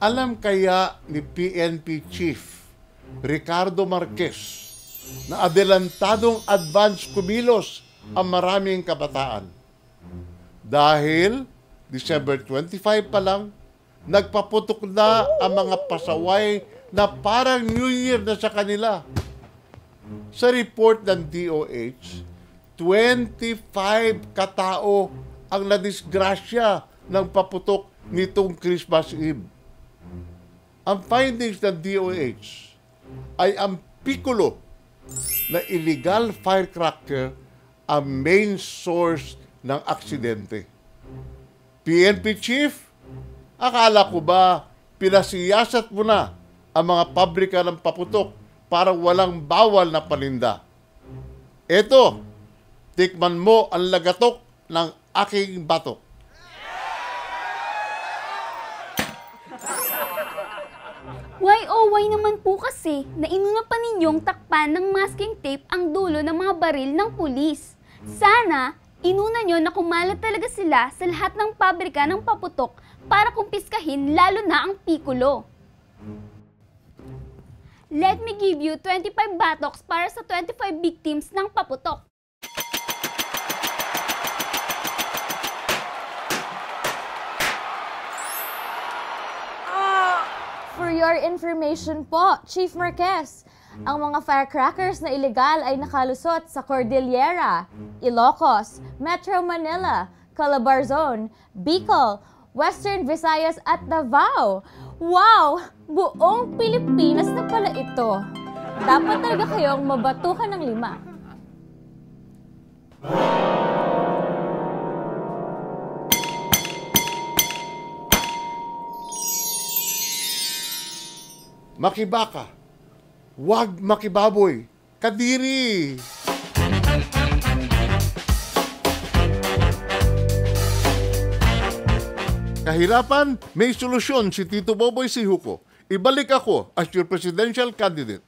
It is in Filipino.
Alam kaya ni PNP Chief Ricardo Marquez na adelantadong advance kumilos ang maraming kabataan? Dahil December 25 pa lang, nagpaputok na ang mga pasaway na parang New Year na sa kanila. Sa report ng DOH, 25 katao ang nadisgrasya ng paputok nitong Christmas Eve. Ang findings ng DOH ay ang Piccolo na illegal firecracker ang main source ng aksidente. PNP Chief, akala ko ba pinasiyasat mo na ang mga pabrika ng paputok para walang bawal na paninda? Eto, tikman mo ang lagatok ng aking batok. Why naman po kasi na inuna pa ninyong takpan ng masking tape ang dulo ng mga baril ng pulis. Sana, inuna nyo na kumalat talaga sila sa lahat ng pabrika ng paputok para kumpiskahin lalo na ang Piccolo. Let me give you 25 batoks para sa 25 victims ng paputok. For your information po, Chief Marquez, ang mga firecrackers na ilegal ay nakalusot sa Cordillera, Ilocos, Metro Manila, Calabarzon, Bicol, Western Visayas at Davao. Wow! Buong Pilipinas na pala ito. Dapat talaga kayong mabatukan ng 5. Makibaka, wag makibaboy, kadiri. Kahirapan, may solusyon si Tito Boboy Sihuko. Ibalik ako as your presidential candidate.